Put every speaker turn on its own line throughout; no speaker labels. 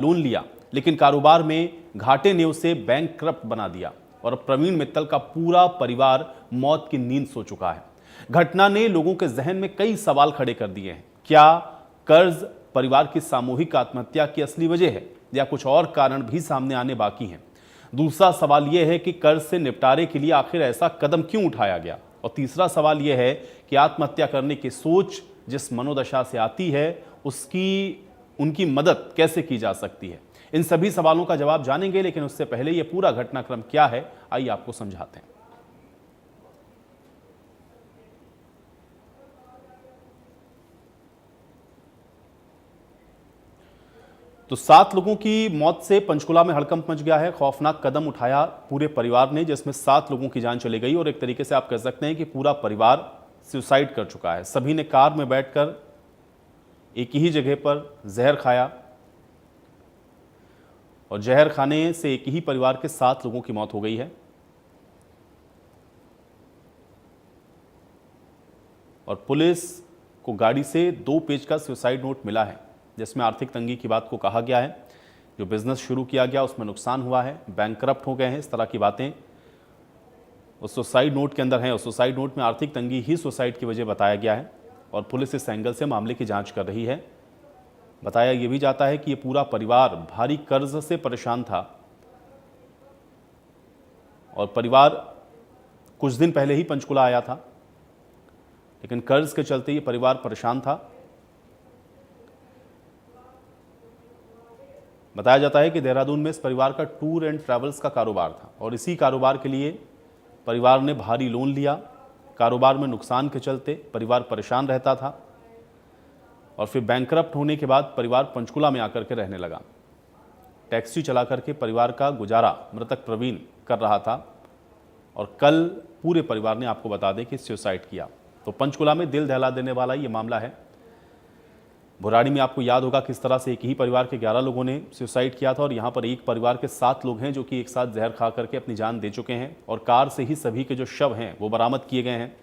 Loan लिया, लेकिन कारोबार में घाटे ने उसे बैंकक्रप्ट बना दिया और प्रवीण मित्तल का पूरा परिवार मौत की नींद सो चुका है। घटना ने लोगों के जहन में कई सवाल खड़े कर दिए हैं। क्या कर्ज परिवार की सामूहिक आत्महत्या की असली वजह है या कुछ और कारण भी सामने आने बाकी हैं? दूसरा सवाल यह है कि कर्ज से निपटारे के लिए आखिर ऐसा कदम क्यों उठाया गया? और तीसरा सवाल यह है कि आत्महत्या करने की सोच जिस मनोदशा से आती है उनकी मदद कैसे की जा सकती है? इन सभी सवालों का जवाब जानेंगे, लेकिन उससे पहले यह पूरा घटनाक्रम क्या है, आइए आपको समझाते हैं। तो 7 लोगों की मौत से पंचकुला में हड़कंप मच गया है। खौफनाक कदम उठाया पूरे परिवार ने, जिसमें 7 लोगों की जान चली गई और एक तरीके से आप कह सकते हैं कि पूरा परिवार सुसाइड कर चुका है। सभी ने कार में बैठकर एक ही जगह पर जहर खाया और जहर खाने से एक ही परिवार के 7 लोगों की मौत हो गई है। और पुलिस को गाड़ी से 2 पेज का सुसाइड नोट मिला है, जिसमें आर्थिक तंगी की बात को कहा गया है। जो बिजनेस शुरू किया गया उसमें नुकसान हुआ है, बैंकक्रप्ट हो गए हैं, इस तरह की बातें उस सुसाइड नोट के अंदर हैं। उस सुसाइड नोट में आर्थिक तंगी ही सुसाइड की वजह बताया गया है और पुलिस इस एंगल से मामले की जांच कर रही है। बताया यह भी जाता है कि यह पूरा परिवार भारी कर्ज से परेशान था और परिवार कुछ दिन पहले ही पंचकुला आया था, लेकिन कर्ज के चलते यह परिवार परेशान था। बताया जाता है कि देहरादून में इस परिवार का टूर एंड ट्रैवल्स का कारोबार था और इसी कारोबार के लिए परिवार ने भारी लोन लिया। कारोबार में नुकसान के चलते परिवार परेशान रहता था और फिर बैंकक्रप्ट होने के बाद परिवार पंचकुला में आकर के रहने लगा। टैक्सी चला करके परिवार का गुजारा मृतक प्रवीण कर रहा था और कल पूरे परिवार ने, आपको बता दें, कि सुसाइड किया। तो पंचकुला में दिल दहला देने वाला ये मामला है। बुराड़ी में आपको याद होगा किस तरह से एक ही परिवार के 11 लोगों ने सुसाइड किया था और यहाँ पर एक परिवार के 7 लोग हैं जो कि एक साथ जहर खा करके अपनी जान दे चुके हैं और कार से ही सभी के जो शव हैं वो बरामद किए गए हैं।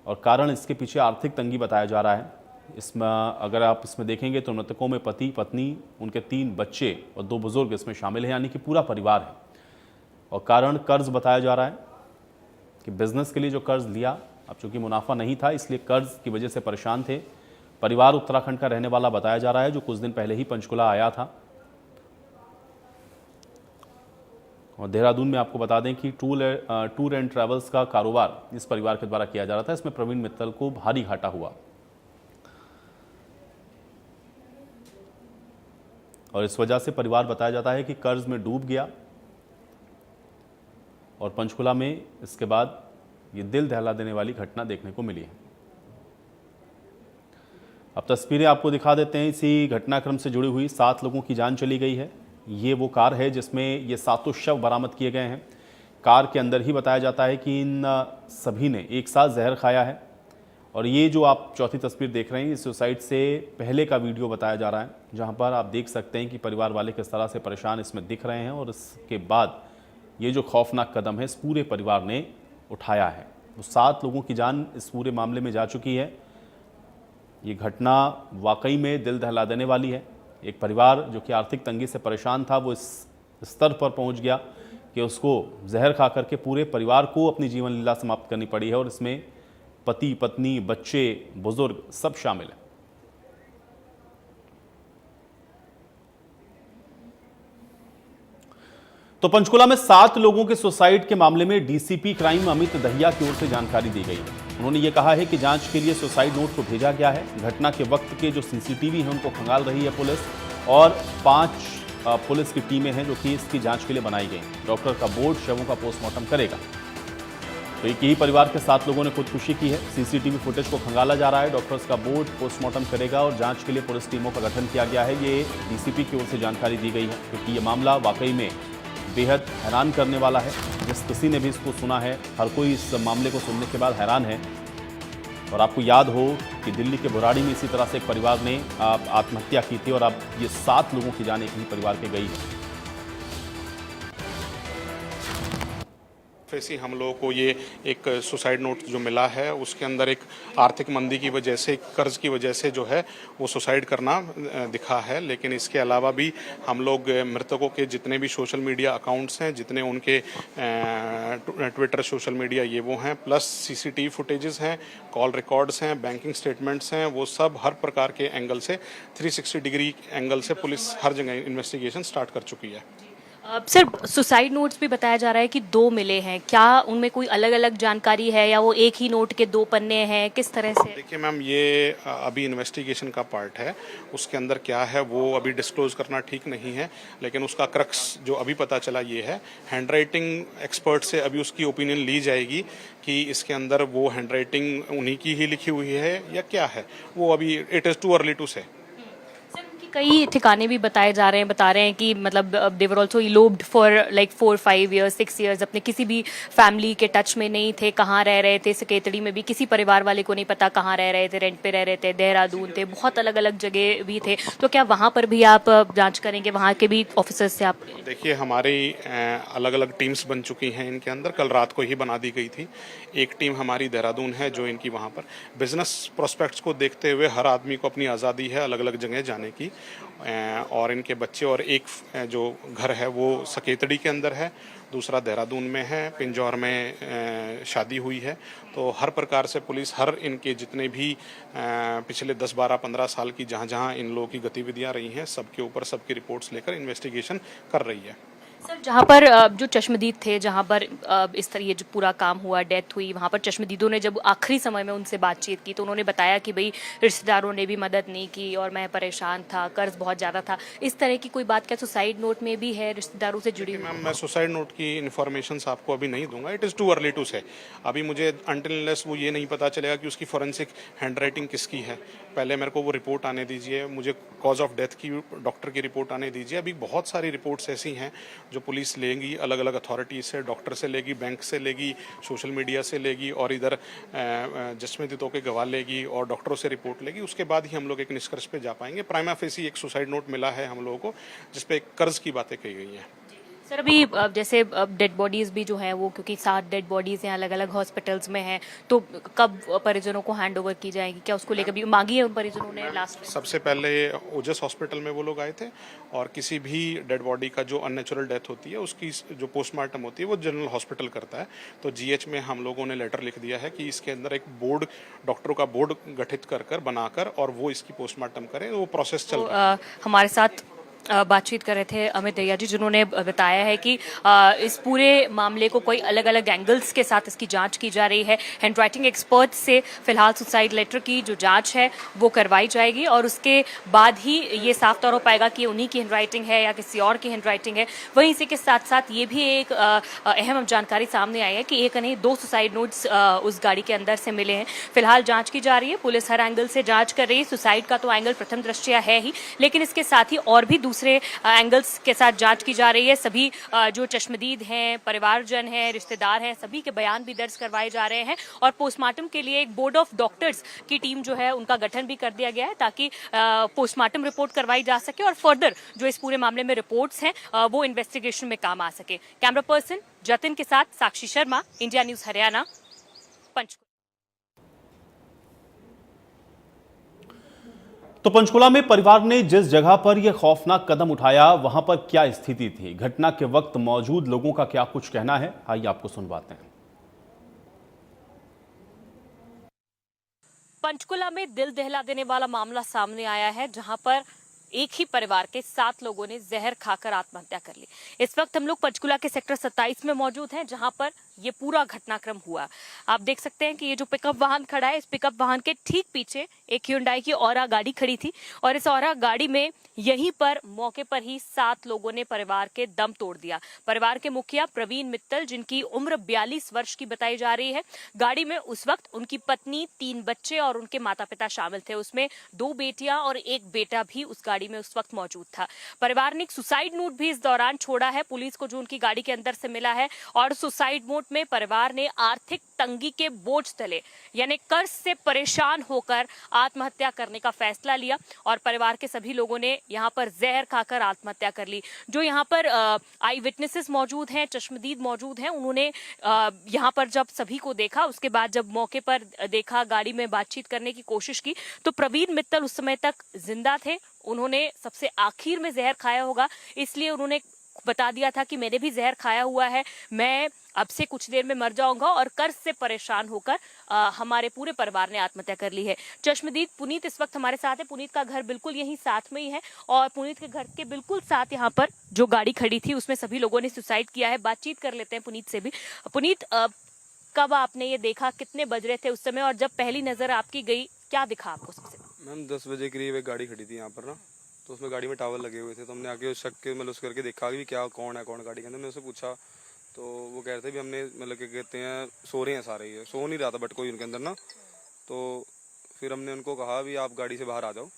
और कारण इसके पीछे आर्थिक तंगी बताया जा रहा है। इसमें अगर आप इसमें देखेंगे तो मृतकों में पति, पत्नी, उनके 3 बच्चे और 2 बुजुर्ग इसमें शामिल हैं, यानी कि पूरा परिवार है। और कारण कर्ज बताया जा रहा है कि बिजनेस के लिए जो कर्ज लिया, अब चूंकि मुनाफा नहीं था इसलिए कर्ज की वजह से परेशान थे। परिवार उत्तराखंड का रहने वाला बताया जा रहा है, जो कुछ दिन पहले ही पंचकुला आया था। और देहरादून में आपको बता दें कि टूर एंड ट्रैवल्स का कारोबार इस परिवार के द्वारा किया जा रहा था। इसमें प्रवीण मित्तल को भारी घाटा हुआ और इस वजह से परिवार, बताया जाता है कि कर्ज में डूब गया और पंचकुला में इसके बाद ये दिल दहला देने वाली घटना देखने को मिली है। अब तस्वीरें आपको दिखा देते हैं इसी घटनाक्रम से जुड़ी हुई। 7 लोगों की जान चली गई है। ये वो कार है जिसमें ये 7 शव बरामद किए गए हैं। कार के अंदर ही बताया जाता है कि इन सभी ने एक साथ जहर खाया है। और ये जो आप चौथी तस्वीर देख रहे हैं, इस सुसाइड से पहले का वीडियो बताया जा रहा है, जहाँ पर आप देख सकते हैं कि परिवार वाले किस तरह से परेशान इसमें दिख रहे हैं। और इसके बाद ये जो खौफनाक कदम है इस पूरे परिवार ने उठाया है। वो 7 लोगों की जान इस पूरे मामले में जा चुकी है। ये घटना वाकई में दिल दहला देने वाली है। एक परिवार जो कि आर्थिक तंगी से परेशान था वो इस स्तर पर पहुंच गया कि उसको जहर खा करके पूरे परिवार को अपनी जीवन लीला समाप्त करनी पड़ी है और इसमें पति, पत्नी, बच्चे, बुजुर्ग सब शामिल हैं। तो पंचकुला में 7 लोगों के सुसाइड के मामले में डीसीपी क्राइम अमित दहिया की ओर से जानकारी दी गई है। उन्होंने ये कहा है कि जांच के लिए सुसाइड नोट को भेजा गया है। घटना के वक्त के जो सीसीटीवी हैं उनको खंगाल रही है पुलिस और 5 पुलिस की टीमें हैं जो कि इसकी जांच के लिए बनाई गई। डॉक्टर का बोर्ड शवों का पोस्टमार्टम करेगा। तो एक ही परिवार के 7 लोगों ने खुदकुशी की है। सीसीटीवी फुटेज को खंगाला जा रहा है। डॉक्टर्स का बोर्ड पोस्टमार्टम करेगा और जांच के लिए पुलिस टीमों का गठन किया गया है। ये डीसीपी की ओर से जानकारी दी गई है, क्योंकि ये मामला वाकई में बेहद हैरान करने वाला है। जिस किसी ने भी इसको सुना है, हर कोई इस मामले को सुनने के बाद हैरान है। और आपको याद हो कि दिल्ली के बुराड़ी में इसी तरह से एक परिवार ने आत्महत्या की थी और अब ये 7 लोगों की जान एक ही परिवार के गई है।
फेसी हम लोगों को ये एक सुसाइड नोट जो मिला है उसके अंदर एक आर्थिक मंदी की वजह से, कर्ज की वजह से जो है वो सुसाइड करना दिखा है। लेकिन इसके अलावा भी हम लोग मृतकों के जितने भी सोशल मीडिया अकाउंट्स हैं, जितने उनके ट्विटर सोशल मीडिया ये वो हैं, प्लस सीसीटीवी फुटेजेस हैं, कॉल रिकॉर्ड्स हैं, बैंकिंग स्टेटमेंट्स हैं, वो सब हर प्रकार के एंगल से 360 डिग्री एंगल से पुलिस हर जगह इन्वेस्टिगेशन स्टार्ट कर चुकी है।
सर, सुसाइड नोट्स भी बताया जा रहा है कि 2 मिले हैं, क्या उनमें कोई अलग अलग जानकारी है या वो एक ही नोट के 2 पन्ने हैं, किस तरह से?
देखिए मैम, ये अभी इन्वेस्टिगेशन का पार्ट है, उसके अंदर क्या है वो अभी डिस्क्लोज करना ठीक नहीं है। लेकिन उसका क्रक्स जो अभी पता चला ये है, हैंडराइटिंग एक्सपर्ट से अभी उसकी ओपिनियन ली जाएगी कि इसके अंदर वो हैंडराइटिंग उन्हीं की ही लिखी हुई है या क्या है, वो अभी it is too early to say.
कई ठिकाने भी बताए जा रहे हैं, बता रहे हैं कि मतलब they were also eloped for like 4-5 years 6 years, अपने किसी भी फैमिली के टच में नहीं थे, कहाँ रह रहे थे, सकेतड़ी में भी किसी परिवार वाले को नहीं पता कहाँ रह रहे थे, रेंट पे रह रहे थे, देहरादून थे, बहुत अलग अलग जगह भी थे। तो क्या वहाँ पर भी आप जांच करेंगे, वहाँ के भी ऑफिसर्स से आप?
देखिए, हमारी अलग अलग टीम्स बन चुकी हैं इनके अंदर, कल रात को ही बना दी गई थी। एक टीम हमारी देहरादून है जो इनकी वहाँ पर बिजनेस प्रोस्पेक्ट्स को देखते हुए हर आदमी को अपनी आज़ादी है अलग अलग जगह जाने की, और इनके बच्चे और एक जो घर है वो सकेतड़ी के अंदर है, दूसरा देहरादून में है, पिंजौर में शादी हुई है। तो हर प्रकार से पुलिस हर इनके जितने भी पिछले 10, 12, 15 साल की जहाँ जहाँ इन लोगों की गतिविधियाँ रही हैं सबके ऊपर सबकी रिपोर्ट्स लेकर इन्वेस्टिगेशन कर रही है।
सर, जहाँ पर जो चश्मदीद थे, जहाँ पर इस तरह ये जो पूरा काम हुआ, डेथ हुई, वहाँ पर चश्मदीदों ने जब आखिरी समय में उनसे बातचीत की तो उन्होंने बताया कि भाई रिश्तेदारों ने भी मदद नहीं की और मैं परेशान था, कर्ज बहुत ज़्यादा था। इस तरह की कोई बात क्या सुसाइड नोट में भी है, रिश्तेदारों से जुड़ी हुई?
मैम, मैं सुसाइड नोट की इन्फॉर्मेशन आपको अभी नहीं दूंगा, it is too early to say. अभी मुझे अनटिल अनलेस वो ये नहीं पता चलेगा कि उसकी फॉरेंसिक हैंडराइटिंग किसकी है, पहले मेरे को वो रिपोर्ट आने दीजिए, मुझे कॉज ऑफ डेथ की डॉक्टर की रिपोर्ट आने दीजिए। अभी बहुत सारी रिपोर्ट्स ऐसी हैं जो पुलिस लेगी, अलग अलग अथॉरिटी से, डॉक्टर से लेगी, बैंक से लेगी, सोशल मीडिया से लेगी और इधर जस्मदीदों के गवाह लेगी और डॉक्टरों से रिपोर्ट लेगी। उसके बाद ही हम लोग एक निष्कर्ष पे जा पाएंगे। प्राइमा फेसी एक सुसाइड नोट मिला है हम लोगों को जिसपे कर्ज की बातें कही गई हैं।
सर, अभी जैसे डेड बॉडीज़ भी जो हैं वो, क्योंकि 7 डेड बॉडीज़ हैं, अलग अलग हॉस्पिटल्स में हैं, तो कब परिजनों को हैंड ओवर की जाएगी? क्या उसको लेकर भी मांगी है उन परिजनों ने लास्ट में?
सबसे पहले ओजस हॉस्पिटल में वो लोग आए थे और किसी भी डेड बॉडी का जो अननेचुरल डेथ होती है उसकी जो पोस्टमार्टम होती है वो जनरल हॉस्पिटल करता है। तो जीएच में हम लोगों ने लेटर लिख दिया है कि इसके अंदर एक बोर्ड, डॉक्टरों का बोर्ड गठित कर बनाकर और वो इसकी पोस्टमार्टम करें। वो प्रोसेस चल रहा है।
हमारे साथ बातचीत कर रहे थे अमित दहिया जी, जिन्होंने बताया है कि इस पूरे मामले को कोई अलग अलग एंगल्स के साथ इसकी जांच की जा रही है। हैंडराइटिंग एक्सपर्ट से फिलहाल सुसाइड लेटर की जो जांच है वो करवाई जाएगी और उसके बाद ही ये साफ तौर हो पाएगा कि उन्हीं की हैंडराइटिंग है या किसी और की हैंडराइटिंग है। वहीं इसी के साथ साथ ये भी एक अहम जानकारी सामने आई है कि एक नहीं 2 सुसाइड नोट्स उस गाड़ी के अंदर से मिले हैं। फिलहाल जाँच की जा रही है, पुलिस हर एंगल से जाँच कर रही है। सुसाइड का तो एंगल प्रथम दृष्टया है ही, लेकिन इसके साथ ही और भी दूसरे एंगल्स के साथ जांच की जा रही है। सभी जो चश्मदीद हैं, परिवारजन हैं, रिश्तेदार हैं, सभी के बयान भी दर्ज करवाए जा रहे हैं और पोस्टमार्टम के लिए एक बोर्ड ऑफ डॉक्टर्स की टीम जो है उनका गठन भी कर दिया गया है ताकि पोस्टमार्टम रिपोर्ट करवाई जा सके और फर्दर जो इस पूरे मामले में रिपोर्ट्स हैं वो इन्वेस्टिगेशन में काम आ सके। कैमरा पर्सन जतिन के साथ साक्षी शर्मा, इंडिया न्यूज हरियाणा, पंचकुला।
तो पंचकुला में परिवार ने जिस जगह पर यह खौफनाक कदम उठाया वहां पर क्या स्थिति थी, घटना के वक्त मौजूद लोगों का क्या कुछ कहना है, आइए आपको सुनवाते हैं।
पंचकुला में दिल दहला देने वाला मामला सामने आया है, जहां पर एक ही परिवार के 7 लोगों ने जहर खाकर आत्महत्या कर ली। इस वक्त हम लोग पंचकुला के सेक्टर 27 में मौजूद हैं, जहां पर ये पूरा घटनाक्रम हुआ। आप देख सकते हैं कि ये जो पिकअप वाहन खड़ा है, इस पिकअप वाहन के ठीक पीछे एक hyundai की औरा गाड़ी खड़ी थी और इस औरा गाड़ी में यहीं पर मौके पर ही 7 लोगों ने परिवार के दम तोड़ दिया। परिवार के मुखिया प्रवीण मित्तल, जिनकी उम्र 42 वर्ष की बताई जा रही है, गाड़ी में उस वक्त उनकी पत्नी, 3 बच्चे और उनके माता पिता शामिल थे। उसमें 2 बेटियां और 1 बेटा भी उस गाड़ी में उस वक्त मौजूद था। परिवार ने एक सुसाइड नोट भी इस दौरान छोड़ा है पुलिस को, जो उनकी गाड़ी के अंदर से मिला है। और सुसाइड नोट में परिवार ने आर्थिक तंगी के बोझ तले यानी कर्ज से परेशान होकर आत्महत्या करने का फैसला लिया और परिवार के सभी लोगों ने यहाँ पर जहर खाकर आत्महत्या कर ली। जो यहाँ पर आई विटनेसेस मौजूद हैं, चश्मदीद मौजूद हैं, उन्होंने यहाँ पर जब सभी को देखा, उसके बाद जब मौके पर देखा, गाड़ी में बातचीत करने की कोशिश की, तो प्रवीण मित्तल उस समय तक जिंदा थे। उन्होंने सबसे आखिर में जहर खाया होगा, इसलिए उन्होंने बता दिया था कि मैंने भी जहर खाया हुआ है, मैं अब से कुछ देर में मर जाऊंगा, और कर्ज से परेशान होकर हमारे पूरे परिवार ने आत्महत्या कर ली है। चश्मदीद पुनीत इस वक्त हमारे साथ है। पुनीत का घर बिल्कुल यहीं साथ में ही है, और पुनीत के घर के बिल्कुल साथ यहाँ पर जो गाड़ी खड़ी थी उसमें सभी लोगों ने सुसाइड किया है। बातचीत कर लेते हैं पुनीत से भी। पुनीत, कब आपने ये देखा, कितने बज रहे थे उस समय, और जब पहली नजर आपकी गई क्या दिखा आपको सबसे?
मैम 10 बजे करीब एक गाड़ी खड़ी थी यहाँ पर ना, तो उसमें गाड़ी में टावर लगे हुए थे, तो हमने आके उस शक के मतलब उस करके देखा कि क्या कौन है कौन गाड़ी के अंदर। मैंने उससे पूछा तो वो कह रहे थे भी हमने मतलब क्या कहते हैं सो रहे हैं सारे, ये सो नहीं रहा था बट कोई उनके अंदर ना। तो फिर हमने उनको कहा भी आप गाड़ी से बाहर आ जाओ।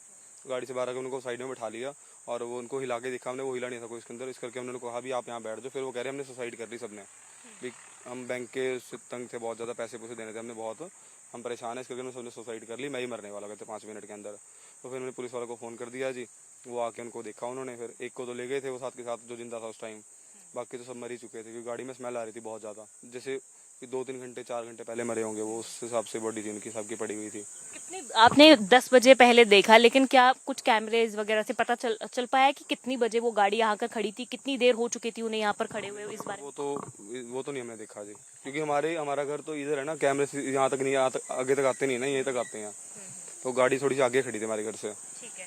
गाड़ी से बाहर आकर उनको साइड में बैठा लिया और वो उनको हिला के देखा हमने, वो हिला नहीं था कोई इसके अंदर। इस करके हमने उनको कहा भी आप यहाँ बैठ जाओ। फिर वो कह रहे हमने सुसाइड कर ली सबने, भी हम बैंक के तंग थे, बहुत ज़्यादा पैसे देने थे हमने, बहुत हम परेशान है, इस करके सबने सुसाइड कर ली, मैं ही मरने वाला कहते 5 मिनट के अंदर। तो फिर मैंने पुलिस वालों को फ़ोन कर दिया जी, वो आके उनको देखा उन्होंने, फिर एक को तो ले गए थे वो साथ के साथ जो जिंदा था उस टाइम, बाकी तो सब मर ही चुके थे क्योंकि गाड़ी में स्मेल आ रही थी बहुत ज़्यादा, जैसे 2-3 घंटे 4 घंटे पहले मरे होंगे वो, उस हिसाब से बॉडी थी उनकी सबकी पड़ी हुई थी।
कितने आपने 10 बजे पहले देखा, लेकिन क्या कुछ कैमरेज वगैरह से पता चल पाया कि कितनी बजे वो गाड़ी यहाँ कर खड़ी थी, कितनी देर हो चुकी थी उन्हें यहाँ पर खड़े हुए? इस बारे
वो तो नहीं हमने देखा जी, क्योंकि हमारा घर तो इधर है ना, कैमरे से यहाँ तक नहीं, आगे तक आते नहीं ना, यहीं तक आते हैं। तो गाड़ी थोड़ी सी आगे खड़ी थी हमारे घर से,
ठीक है।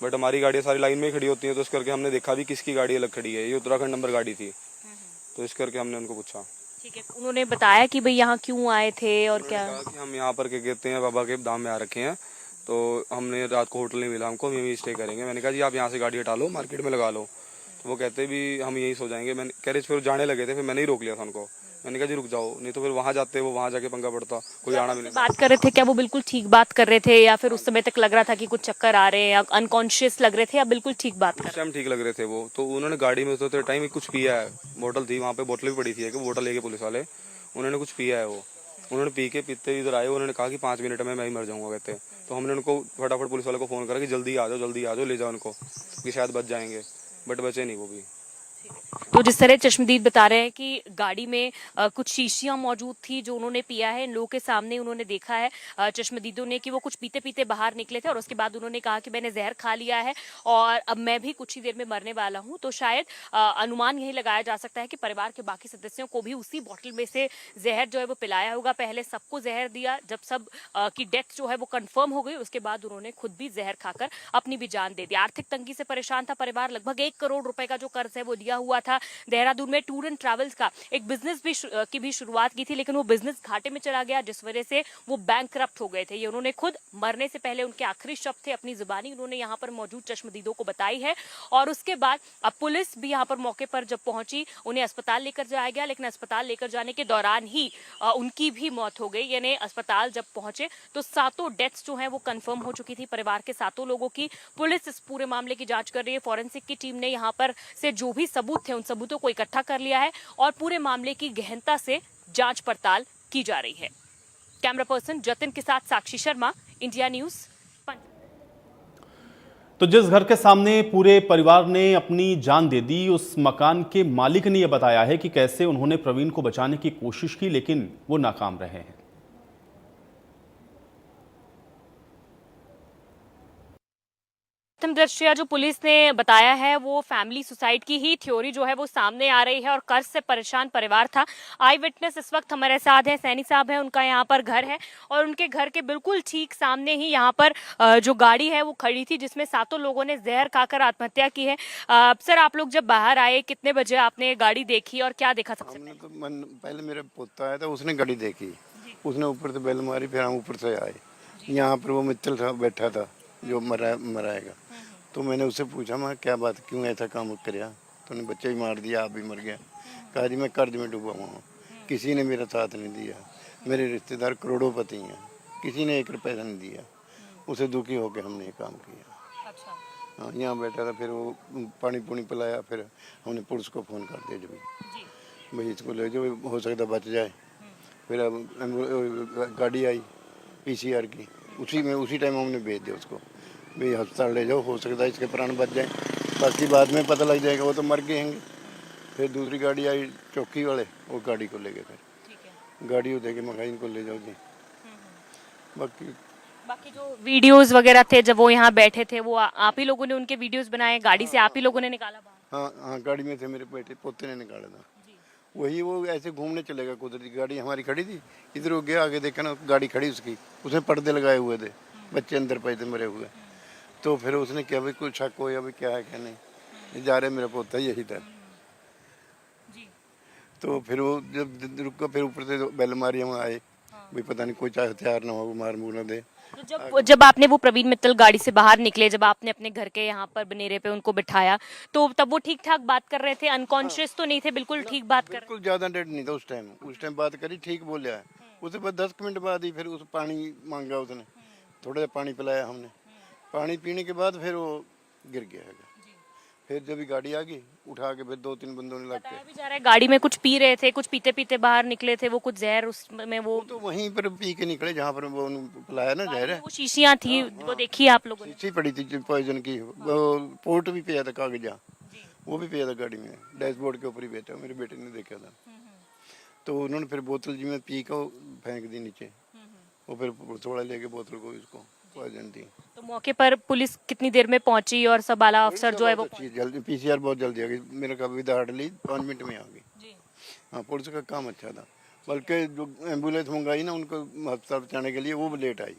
बट हमारी गाड़ियाँ सारी लाइन में ही खड़ी होती हैं, तो इस करके हमने देखा भी किसकी गाड़ी अलग खड़ी है, ये उत्तराखंड नंबर गाड़ी थी, तो इस करके हमने उनको पूछा।
ठीक है, उन्होंने बताया कि भाई यहाँ क्यों आए थे और क्या?
कहा कि हम यहाँ पर क्या कहते हैं बाबा के धाम में आ रखे हैं, तो हमने रात को होटल नहीं मिला हमको, हम यहीं स्टे करेंगे। मैंने कहा जी आप यहाँ से गाड़ी हटा लो, मार्केट में लगा लो, तो वो कहते भी हम यहीं सो जाएंगे। मैंने कह रहे फिर जाने लगे थे, फिर मैंने ही रोक लिया था उनको, मैंने कहा जी रुक जाओ, नहीं तो फिर वहाँ जाते, वो वहाँ जाके पंगा पड़ता, कोई आना भी नहीं।
बात कर रहे थे, क्या वो बिल्कुल ठीक बात कर रहे थे, या फिर उस समय तक लग रहा था कि कुछ चक्कर आ रहे हैं, या अनकॉन्शियस लग रहे थे, या बिल्कुल ठीक बात कर
उस टाइम ठीक लग रहे थे वो, तो उन्होंने गाड़ी में उतरते टाइम कुछ पिया है, बोतल थी वहाँ पे, बोतल भी पड़ी थी एक बोतल लेके पुलिस वाले, उन्होंने कुछ पिया है वो, उन्होंने पी के पीते इधर आए, उन्होंने कहा कि 5 मिनट में मैं ही मर जाऊंगा कहते। तो हमने उनको फटाफट पुलिस वाले को फ़ोन करा कि जल्दी आ जाओ ले जाओ उनको, कि शायद बच जाएंगे, बट बचे नहीं वो भी।
तो जिस तरह चश्मदीद बता रहे हैं कि गाड़ी में कुछ शीशियां मौजूद थी जो उन्होंने पिया है, इन लोगों के सामने उन्होंने देखा है चश्मदीदों ने कि वो कुछ पीते पीते बाहर निकले थे, और उसके बाद उन्होंने कहा कि मैंने जहर खा लिया है और अब मैं भी कुछ ही देर में मरने वाला हूं। तो शायद अनुमान यही लगाया जा सकता है कि परिवार के बाकी सदस्यों को भी उसी बॉटल में से जहर जो है वो पिलाया होगा। पहले सबको जहर दिया, जब सब की डेथ जो है वो कंफर्म हो गई, उसके बाद उन्होंने खुद भी जहर खाकर अपनी भी जान दे दी। आर्थिक तंगी से परेशान था परिवार, लगभग 1 करोड़ रुपए का जो कर्ज है वो लिया हुआ था। देहरादून में टूर एंड ट्रैवल्स का एक बिजनेस की भी शुरुआत की थी, लेकिन वो बिजनेस घाटे में चला गया, जिस वजह से वो बैंकक्रप्ट हो गए थे। ये उन्होंने खुद मरने से पहले उनके आखिरी शब्द थे, अपनी जुबानी उन्होंने यहाँ पर मौजूद चश्मदीदों को बताई है। और उसके बाद अब पुलिस भी यहाँ पर मौके पर जब पहुंची, उन्हें अस्पताल लेकर जाया गया, लेकिन अस्पताल लेकर जाने के दौरान ही उनकी भी मौत हो गई। यानी अस्पताल जब पहुंचे तो 7 डेथ्स जो है वो कंफर्म हो चुकी थी परिवार के 7 लोगों की। पुलिस इस पूरे मामले की जांच कर रही है। फॉरेंसिक की टीम ने यहाँ पर से जो भी सबूत थे उन सबूतों को इकट्ठा कर लिया है और पूरे मामले की गहनता से जांच पड़ताल की जा रही है। कैमरा पर्सन जतिन के साथ साक्षी शर्मा, इंडिया न्यूज।
तो जिस घर के सामने पूरे परिवार ने अपनी जान दे दी, उस मकान के मालिक ने यह बताया है कि कैसे उन्होंने प्रवीण को बचाने की कोशिश की, लेकिन वो नाकाम रहे हैं।
प्रथम दृष्टया जो पुलिस ने बताया है वो फैमिली सुसाइड की ही थ्योरी जो है वो सामने आ रही है और कर्ज से परेशान परिवार था। आई विटनेस इस वक्त हमारे साथ है, सैनी साहब हैं, उनका यहाँ पर घर है और उनके घर के बिल्कुल ठीक सामने ही यहाँ पर जो गाड़ी है वो खड़ी थी जिसमें 7 लोगों ने जहर खाकर आत्महत्या की है। सर, आप लोग जब बाहर आए कितने बजे आपने गाड़ी देखी और क्या देखा? सबसे
हमने तो पहले मेरा पोता आया था, उसने गाड़ी देखी, उसने ऊपर से बेल मारी, फिर हम ऊपर से आए। यहाँ पर वो मित्तल था बैठा था जो मराएगा, तो मैंने उससे पूछा मैं क्या बात, क्यों ऐसा काम कराया? तो उन्हें बच्चा ही मार दिया, आप भी मर गया। कहा जी मैं कर्ज में डूबा हुआ हूँ, किसी ने मेरा साथ नहीं दिया, मेरे रिश्तेदार करोड़ोंपति हैं, किसी ने 1 रुपया नहीं दिया। उसे दुखी होकर हमने ये काम किया।
अच्छा।
हाँ, यहाँ बैठा था, फिर वो पानी पुनी पिलाया, फिर हमने पुलिस को फ़ोन कर दिया जो भाई इसको ले जाओ, हो सकता बच जाए। फिर अब गाड़ी आई PCR की, उसी टाइम हमने भेज दिया उसको। भाई अस्पताल ले जाओ, हो सकता है इसके प्राण बच जाए, बाकी बाद में पता लग जाएगा, वो तो मर गए हैं। फिर दूसरी गाड़ी आई चौकी वाले, वो गाड़ी को ले गए, फिर गाड़ी को दे के मकान को ले जाओ जी।
बाकी जो वीडियोस वगैरह थे जब वो यहाँ बैठे थे, वो आप ही लोगों ने उनके वीडियोस बनाए, गाड़ी से आप ही लोगों ने निकाला बाहर?
हाँ हाँ, गाड़ी में थे, मेरे बेटे पोते ने निकाला था। वही वो ऐसे घूमने चलेगा, कुदरती गाड़ी हमारी खड़ी थी, इधर हो गया, आगे देखा ना गाड़ी खड़ी उसकी, उसमें पर्दे लगाए हुए थे, बच्चे अंदर पे थे मरे हुए। तो फिर उसने क्या भाई कुछ शक हो या भाई क्या है क्या नहीं, जा रहे मेरा पोता यही था। तो फिर वो जब रुका, फिर ऊपर से बेल मारी, हम आए, भाई पता नहीं कोई चाहे हथियार ना हो, मार मुँह ना दे।
तो जब आपने वो प्रवीण मित्तल गाड़ी से बाहर निकले, जब आपने अपने घर के यहाँ पर बनेरे पे उनको बिठाया, तो तब वो ठीक ठाक बात कर रहे थे, अनकॉन्शियस तो नहीं थे, बिल्कुल ठीक बात कर रहे
बिल्कुल ज़्यादा डेड नहीं था उस टाइम बात करी, ठीक बोलिया है। उसके बाद 10 मिनट बाद ही फिर उस पानी मांगा उसने, थोड़ा सा पानी पिलाया हमने, पानी पीने के बाद फिर वो गिर गया है। फिर जब गाड़ी आ गई, उठा के फिर 2-3 बंदों ने लग के,
बताया भी जा रहा है गाड़ी में कुछ पी रहे थे, कुछ पीते पीते बाहर निकले थे, वो कुछ जहर उसमें वो
तो वहीं पर पी के निकले जहाँ पर वो पिलाया ना जहर है।
वो शीशियां थी, वो देखी आप लोगों ने?
शीशी पड़ी थी पॉइजन की, वो पोर्ट भी पिया था कागजा, वो भी पिया था गाड़ी में, डैशबोर्ड के ऊपर ही बैठा, मेरे बेटे ने देखा था। तो उन्होंने फिर बोतल जी में पी के फेंक दी नीचे, वो फिर थोड़ा लेके बोतल को इसको पॉइजन थी।
तो मौके पर पुलिस कितनी देर में पहुंची और सब आला अफसर जो है वो?
जल्दी पीसीआर बहुत जल्दी आ गई, मेरे का विद हार्डली 5 मिनट में आ गई। हाँ, पुलिस का काम अच्छा था, बल्कि जो एम्बुलेंस मंगाई ना उनको अस्पताल पहुँचाने के लिए, वो लेट आई,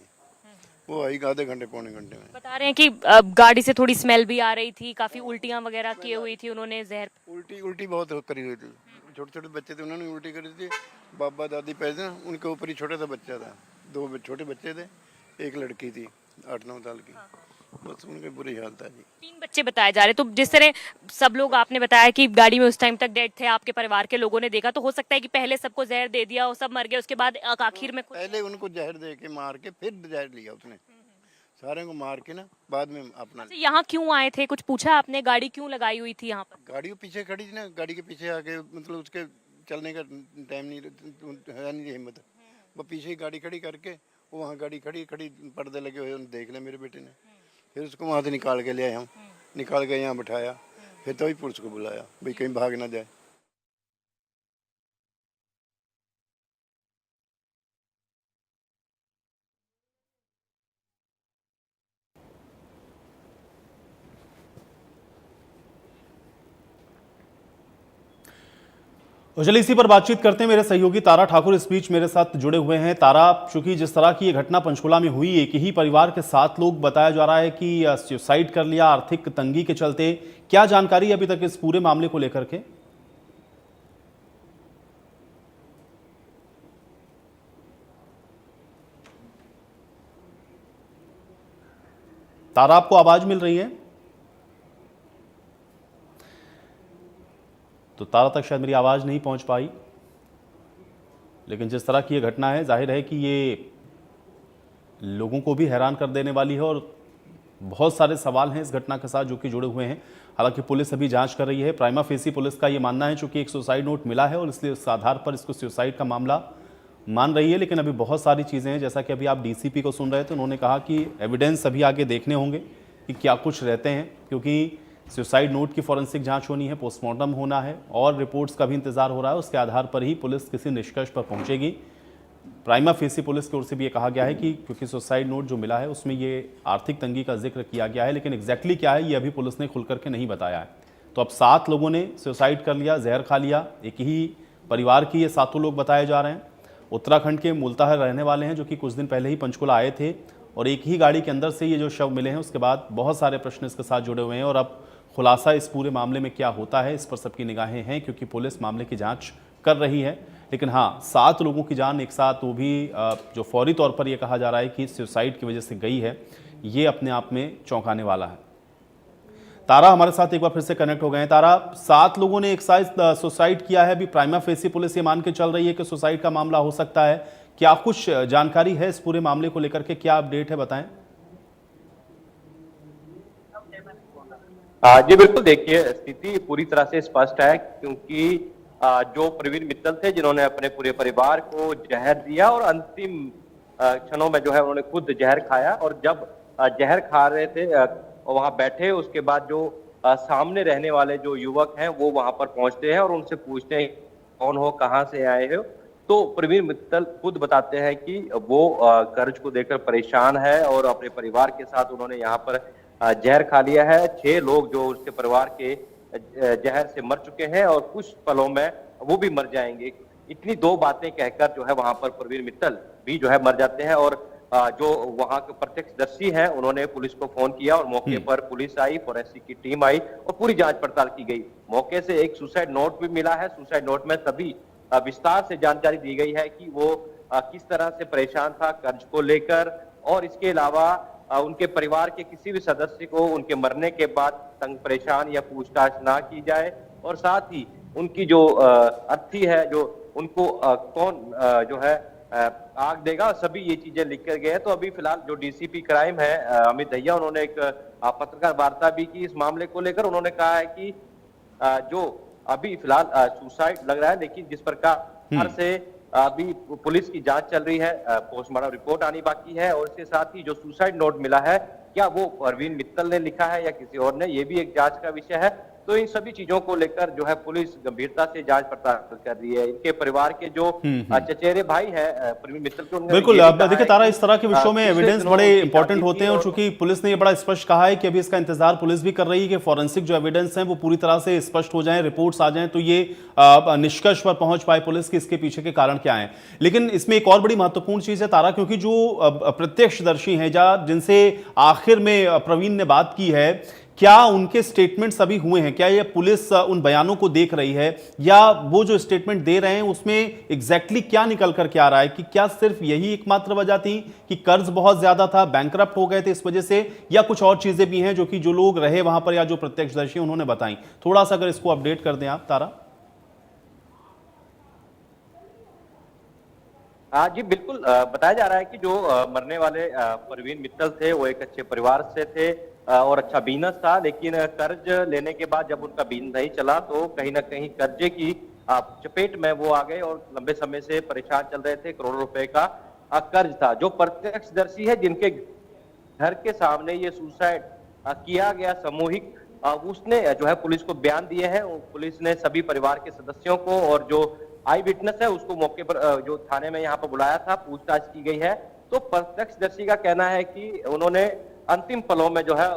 वो आई आधे घंटे पौने घंटे में।
बता रहे हैं कि गाड़ी से थोड़ी स्मेल भी आ रही थी, काफी उल्टियां वगैरह की हुई थी उन्होंने, जहर
उल्टी बहुत करी हुई थी, छोटे छोटे बच्चे थे, उन्होंने उल्टी करी थी। बाबा दादी पैसे ना, उनके ऊपर ही छोटा सा बच्चा था, 2 छोटे बच्चे थे, एक लड़की थी 8-9 साल की, बस उनके बुरी हालत है जी।
3 बच्चे बताए जा रहे। तो जिस तरह सब लोग आपने बताया कि गाड़ी में उस टाइम तक डेड थे, आपके परिवार के लोगों ने देखा, तो हो सकता है कि पहले सबको जहर दे दिया और सब मर गए, उसके बाद आखिर में
पहले उनको जहर दे के मार के फिर जहर लिया उसने, सारे को मार के ना बाद में अपना।
यहाँ क्यों आए थे, कुछ पूछा आपने? गाड़ी क्यों लगाई हुई थी यहाँ पर?
गाड़ी को पीछे खड़ी थी ना, गाड़ी के पीछे आके, मतलब उसके चलने का टाइम नहीं है, नहीं हिम्मत, वो पीछे ही गाड़ी खड़ी करके, वो वहाँ गाड़ी खड़ी पर्दे लगे हुए देख लिया मेरे बेटे ने, फिर उसको वहाँ से निकाल के ले आए हम, निकाल के यहाँ बिठाया, फिर तभी पुलिस को बुलाया भाई कहीं भाग ना जाए।
तो चलिए इसी पर बातचीत करते हैं। मेरे सहयोगी तारा ठाकुर इस बीच मेरे साथ जुड़े हुए हैं। तारा, चूंकि जिस तरह की ये घटना पंचकुला में हुई, एक ही परिवार के 7 लोग बताया जा रहा है कि सुसाइड कर लिया आर्थिक तंगी के चलते, क्या जानकारी अभी तक इस पूरे मामले को लेकर के? तारा, आपको आवाज मिल रही है? तो तारा तक शायद मेरी आवाज़ नहीं पहुंच पाई, लेकिन जिस तरह की ये घटना है, जाहिर है कि ये लोगों को भी हैरान कर देने वाली है और बहुत सारे सवाल हैं इस घटना के साथ जो कि जुड़े हुए हैं। हालांकि पुलिस अभी जांच कर रही है। प्राइमा फेसी पुलिस का ये मानना है चूंकि एक सुसाइड नोट मिला है और इसलिए उस आधार पर इसको सुसाइड का मामला मान रही है, लेकिन अभी बहुत सारी चीज़ें हैं। जैसा कि अभी आप डीसीपी को सुन रहे थे, उन्होंने कहा कि एविडेंस अभी आगे देखने होंगे कि क्या कुछ रहते हैं, क्योंकि सुसाइड नोट की फॉरेंसिक जांच होनी है, पोस्टमार्टम होना है और रिपोर्ट्स का भी इंतजार हो रहा है। उसके आधार पर ही पुलिस किसी निष्कर्ष पर पहुंचेगी। प्राइमा फेसी पुलिस की ओर से भी ये कहा गया है कि क्योंकि सुसाइड नोट जो मिला है उसमें ये आर्थिक तंगी का जिक्र किया गया है, लेकिन एग्जैक्टली क्या है ये अभी पुलिस ने खुल करके नहीं बताया है। तो अब 7 लोगों ने सुसाइड कर लिया, जहर खा लिया। एक ही परिवार की ये 7 लोग बताए जा रहे हैं। उत्तराखंड के मूलतः रहने वाले हैं, जो कि कुछ दिन पहले ही पंचकुला आए थे और एक ही गाड़ी के अंदर से ये जो शव मिले हैं, उसके बाद बहुत सारे प्रश्न इसके साथ जुड़े हुए हैं। और अब खुलासा इस पूरे मामले में क्या होता है, इस पर सबकी निगाहें हैं, क्योंकि पुलिस मामले की जांच कर रही है। लेकिन हाँ, 7 लोगों की जान एक साथ, वो भी जो फौरी तौर पर यह कहा जा रहा है कि सुसाइड की वजह से गई है, ये अपने आप में चौंकाने वाला है। तारा हमारे साथ एक बार फिर से कनेक्ट हो गए हैं। तारा, 7 लोगों ने एक साथ सुसाइड किया है। अभी प्राइमा फेसी पुलिस ये मान के चल रही है कि सुसाइड का मामला हो सकता है। क्या कुछ जानकारी है इस पूरे मामले को लेकर के, क्या अपडेट है, बताएं।
जी बिल्कुल, देखिए स्थिति पूरी तरह से स्पष्ट है, क्योंकि जो प्रवीण मित्तल थे जिन्होंने अपने पूरे परिवार को जहर दिया और अंतिम क्षणों में जो है उन्होंने खुद जहर खाया, और जब जहर खा रहे थे, वहां बैठे। उसके बाद जो सामने रहने वाले जो युवक हैं वो वहां पर पहुंचते हैं और उनसे पूछते हैं कौन हो, कहाँ से आए हो। तो प्रवीण मित्तल खुद बताते हैं कि वो कर्ज को देकर परेशान है और अपने परिवार के साथ उन्होंने यहाँ पर जहर खा लिया है। 6 लोग जो उसके परिवार के जहर से मर चुके हैं और कुछ पलों में वो भी मर जाएंगे। इतनी 2 बातें कहकर जो है वहां पर प्रवीण मित्तल भी जो है मर जाते हैं। और जो वहां के प्रत्यक्षदर्शी हैं उन्होंने पुलिस को फोन किया और मौके पर पुलिस आई, फोरेंसिक की टीम आई और पूरी जांच पड़ताल की गई। मौके से एक सुसाइड नोट भी मिला है। सुसाइड नोट में सभी विस्तार से जानकारी दी गई है कि वो किस तरह से परेशान था कर्ज को लेकर, और इसके अलावा उनके परिवार के किसी भी सदस्य को उनके मरने के बाद तंग परेशान या पूछताछ ना की जाए, और साथ ही उनकी जो अर्थी है जो उनको कौन जो है आग देगा, सभी ये चीजें लिख कर गए हैं। तो अभी फिलहाल जो डीसीपी क्राइम है अमित दहिया, उन्होंने एक पत्रकार वार्ता भी की इस मामले को लेकर। उन्होंने कहा है कि जो अभी फिलहाल सुसाइड लग रहा है, लेकिन जिस प्रकार से अभी पुलिस की जांच चल रही है, पोस्टमार्टम रिपोर्ट आनी बाकी है, और इसके साथ ही जो सुसाइड नोट मिला है क्या वो प्रवीण मित्तल ने लिखा है या किसी और ने, ये भी एक जांच का विषय है। तो इन सभी चीजों को लेकर जो है पुलिस गंभीरता से जांच पड़ताल कर रही है। इनके परिवार के जो चचेरे भाई हैं प्रवीण मित्तल के,
बिल्कुल। देखिए तारा, इस तरह के विषयों में एविडेंस बड़े इंपॉर्टेंट होते हैं, और चूंकि पुलिस ने ये बड़ा स्पष्ट कहा है कि अभी इसका इंतजार पुलिस भी कर रही है कि फॉरेंसिक जो एविडेंस है वो पूरी तरह से स्पष्ट हो जाए, रिपोर्ट्स आ जाएं, तो ये निष्कर्ष पर पहुंच पाए पुलिस की इसके पीछे के कारण क्या है। लेकिन इसमें एक और बड़ी महत्वपूर्ण चीज है तारा, क्योंकि जो प्रत्यक्षदर्शी हैं जिनसे आखिर में प्रवीण ने बात की है, क्या उनके स्टेटमेंट्स अभी हुए हैं? क्या ये पुलिस उन बयानों को देख रही है, या वो जो स्टेटमेंट दे रहे हैं उसमें एग्जैक्टली क्या निकल कर के आ रहा है? कि क्या सिर्फ यही एकमात्र वजह थी कि कर्ज बहुत ज्यादा था, बैंकरप्ट हो गए थे इस वजह से, या कुछ और चीजें भी हैं जो कि जो लोग रहे वहां पर या जो प्रत्यक्षदर्शी उन्होंने बताई? थोड़ा सा अगर इसको अपडेट कर दें आप तारा।
हाँ जी, बिल्कुल। बताया जा रहा है कि जो मरने वाले प्रवीण मित्तल थे वो एक अच्छे परिवार से थे और अच्छा बिजनेस था, लेकिन कर्ज लेने के बाद जब उनका बिजनेस नहीं चला तो कहीं ना कहीं कर्जे की चपेट में वो आ गए और लंबे समय से परेशान चल रहे थे। करोड़ों रुपए का कर्ज था। जो प्रत्यक्षदर्शी है जिनके घर के सामने ये सुसाइड किया गया सामूहिक, उसने जो है पुलिस को बयान दिए हैं। पुलिस ने सभी परिवार के सदस्यों को और जो आई विटनेस है उसको मौके पर जो थाने में यहाँ पर बुलाया था, पूछताछ की गई है। तो प्रत्यक्षदर्शी का कहना है कि उन्होंने अंतिम पलों में जो है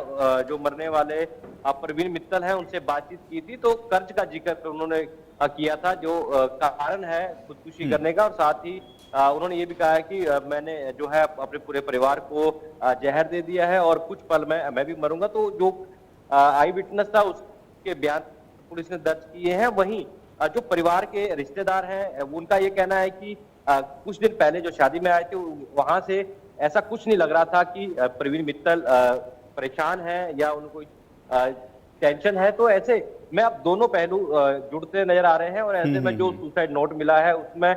जो मरने वाले प्रवीण मित्तल हैं उनसे बातचीत की थी, तो कर्ज का जिक्र उन्होंने किया था जो कारण है खुदकुशी करने का, और साथ ही उन्होंने ये भी कहा है कि मैंने जो है अपने पूरे परिवार को जहर दे दिया है और कुछ पल में मैं भी मरूंगा। तो जो आई विटनेस था उसके बयान पुलिस ने दर्ज किए हैं। वहीं जो परिवार के रिश्तेदार हैं उनका ये कहना है कि कुछ दिन पहले जो शादी में आए थे वहां से ऐसा कुछ नहीं लग रहा था कि प्रवीण मित्तल परेशान है या उनको टेंशन है। तो ऐसे में अब दोनों पहलू जुड़ते नजर आ रहे हैं, और ऐसे में जो सुसाइड नोट मिला है उसमें